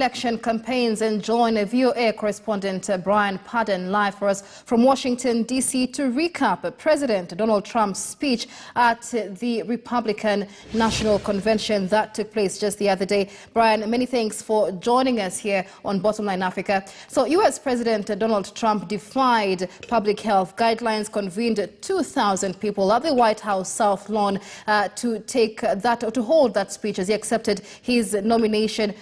Election campaigns, and join VOA correspondent Brian Padden live for us from Washington, D.C. to recap President Donald Trump's speech at the Republican National Convention that took place just the other day. Brian, many thanks for joining us here on Bottomline Africa. So, U.S. President Donald Trump defied public health guidelines, convened 2,000 people at the White House South Lawn to hold that speech as he accepted his nomination.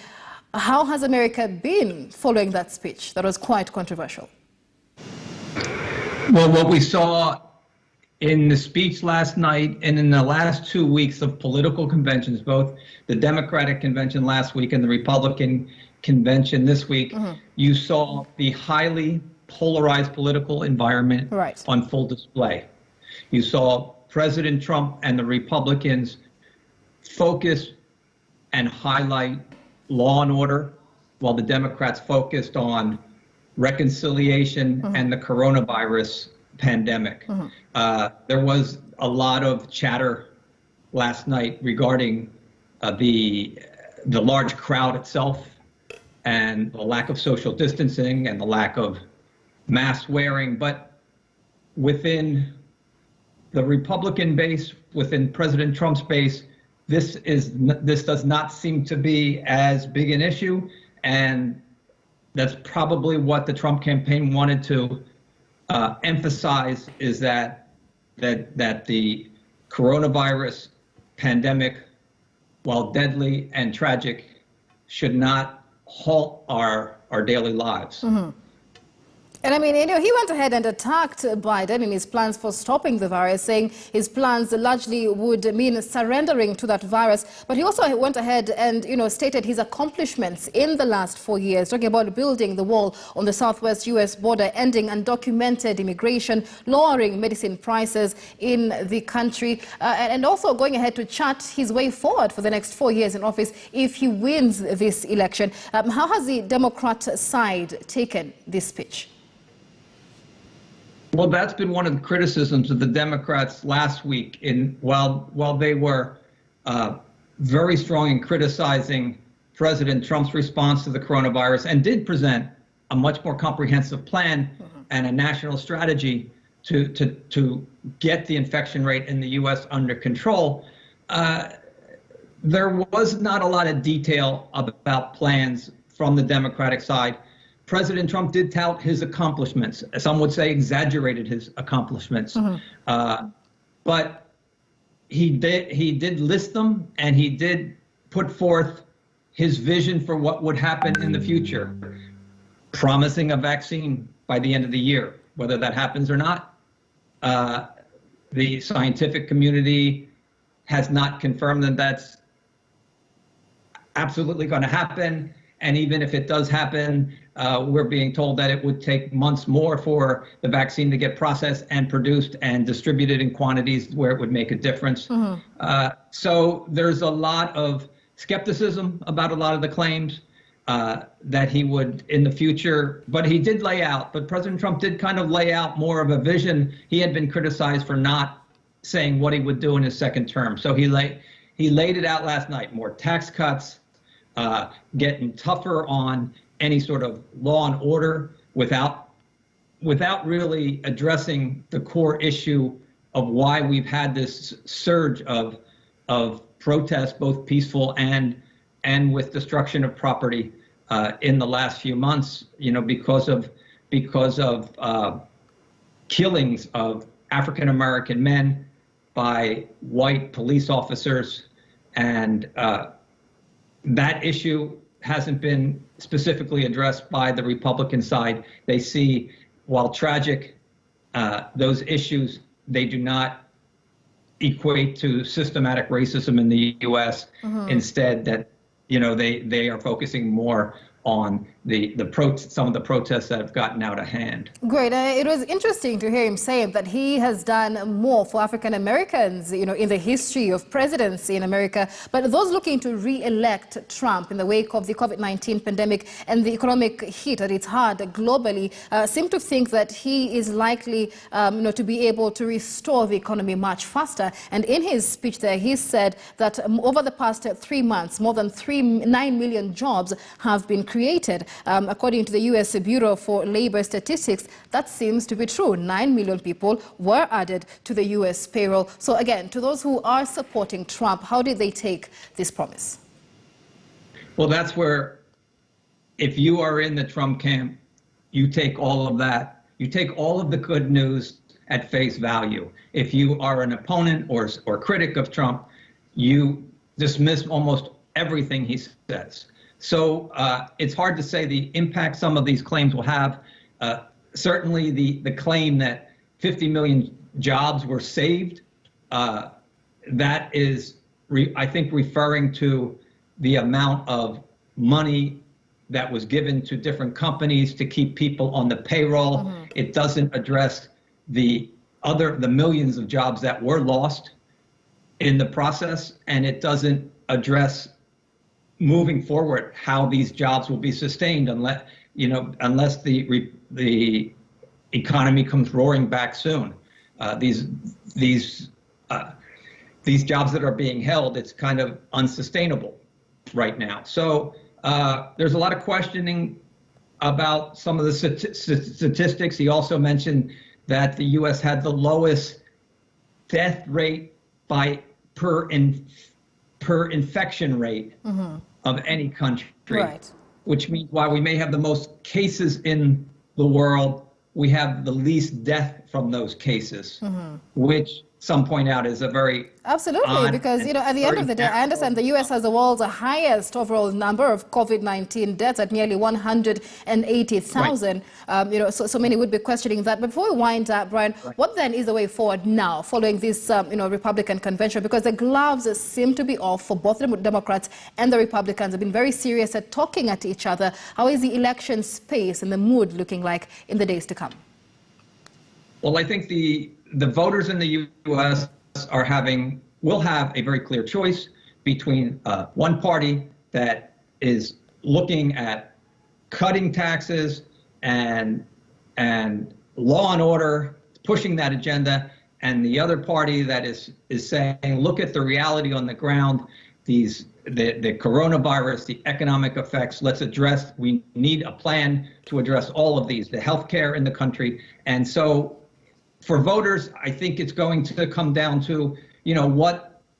How has America been following that speech that was quite controversial? Well, what we saw in the speech last night and in the last 2 weeks of political conventions, both the Democratic convention last week and the Republican convention this week, you saw the highly polarized political environment on full display. You saw President Trump and the Republicans focus and highlight law and order, while the Democrats focused on reconciliation and the coronavirus pandemic. There was a lot of chatter last night regarding the large crowd itself and the lack of social distancing and the lack of mask wearing. But within the Republican base, within President Trump's base, this does not seem to be as big an issue, and that's probably what the Trump campaign wanted to emphasize, is that the coronavirus pandemic, while deadly and tragic, should not halt our daily lives. And I mean, he went ahead and attacked Biden in his plans for stopping the virus, saying his plans largely would mean surrendering to that virus. But he also went ahead and, stated his accomplishments in the last 4 years, talking about building the wall on the southwest U.S. border, ending undocumented immigration, lowering medicine prices in the country, and also going ahead to chart his way forward for the next 4 years in office if he wins this election. How has the Democrat side taken this speech? Well, that's been one of the criticisms of the Democrats last week. While they were very strong in criticizing President Trump's response to the coronavirus and did present a much more comprehensive plan and a national strategy to get the infection rate in the U.S. under control, there was not a lot of detail about plans from the Democratic side. President Trump did tout his accomplishments. Some would say exaggerated his accomplishments. But he did list them, and he did put forth his vision for what would happen in the future, promising a vaccine by the end of the year. Whether that happens or not, the scientific community has not confirmed that that's absolutely going to happen. And even if it does happen, we're being told that it would take months more for the vaccine to get processed and produced and distributed in quantities where it would make a difference. So there's a lot of skepticism about a lot of the claims that he would in the future. But he did but President Trump did kind of lay out more of a vision. He had been criticized for not saying what he would do in his second term. So he laid it out last night: more tax cuts, getting tougher on any sort of law and order without really addressing the core issue of why we've had this surge of protests, both peaceful and with destruction of property in the last few months, because of killings of African American men by white police officers. And that issue hasn't been specifically addressed by the Republican side. They see, while tragic, those issues, they do not equate to systematic racism in the U.S. Instead, that they are focusing more on some of the protests that have gotten out of hand. Great. It was interesting to hear him say that he has done more for African Americans, in the history of presidency in America. But those looking to re-elect Trump in the wake of the COVID-19 pandemic and the economic hit that it's had globally seem to think that he is likely, to be able to restore the economy much faster. And in his speech there, he said that over the past 3 months, more than 9 million jobs have been created. According to the U.S. Bureau for Labor Statistics, that seems to be true. 9 million people were added to the U.S. payroll. So again, to those who are supporting Trump, how did they take this promise? Well, that's where, if you are in the Trump camp, you take all of that. You take all of the good news at face value. If you are an opponent or critic of Trump, you dismiss almost everything he says. So it's hard to say the impact some of these claims will have. Certainly the claim that 50 million jobs were saved, that is, I think, referring to the amount of money that was given to different companies to keep people on the payroll. Mm-hmm. It doesn't address the millions of jobs that were lost in the process, and it doesn't address moving forward how these jobs will be sustained unless the economy comes roaring back soon. These jobs that are being held, it's kind of unsustainable right now. So there's a lot of questioning about some of the statistics. He also mentioned that the U.S. had the lowest death rate per infection rate mm-hmm. of any country, right. Which means while we may have the most cases in the world, we have the least death from those cases, mm-hmm. which some point out is a very absolutely, because at the end of the day, I understand the U.S. has the world's highest overall number of COVID-19 deaths at nearly 180,000. Right. So many would be questioning that. But before we wind up, Brian, right. What then is the way forward now, following this Republican convention? Because the gloves seem to be off for both the Democrats and the Republicans. Have been very serious at talking at each other. How is the election space and the mood looking like in the days to come? Well, I think the voters in the U.S. will have a very clear choice between one party that is looking at cutting taxes and law and order, pushing that agenda, and the other party that is saying, look at the reality on the ground, the coronavirus, the economic effects. We need a plan to address all of these, the healthcare in the country. And so for voters, I think it's going to come down to,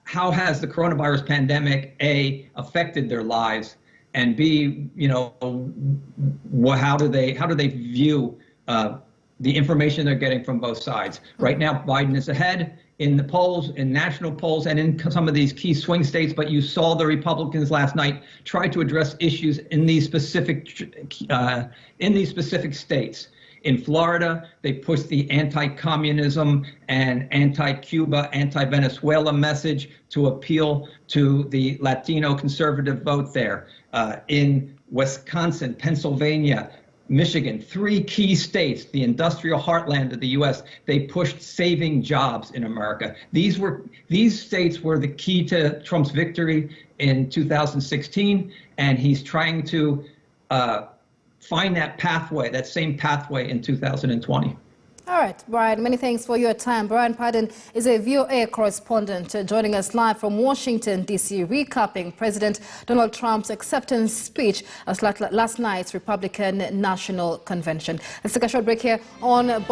how has the coronavirus pandemic, A, affected their lives, and B, how do they view the information they're getting from both sides? Right now, Biden is ahead in the polls, in national polls, and in some of these key swing states. But you saw the Republicans last night try to address issues in these specific states. In Florida, they pushed the anti-communism and anti-Cuba, anti-Venezuela message to appeal to the Latino conservative vote there. In Wisconsin, Pennsylvania, Michigan, 3 key states, the industrial heartland of the U.S., they pushed saving jobs in America. These states were the key to Trump's victory in 2016, and he's trying to find that same pathway in 2020. All right, Brian, many thanks for your time. Brian Padden is a VOA correspondent joining us live from Washington, D.C., recapping President Donald Trump's acceptance speech at last night's Republican National Convention. Let's take a short break here on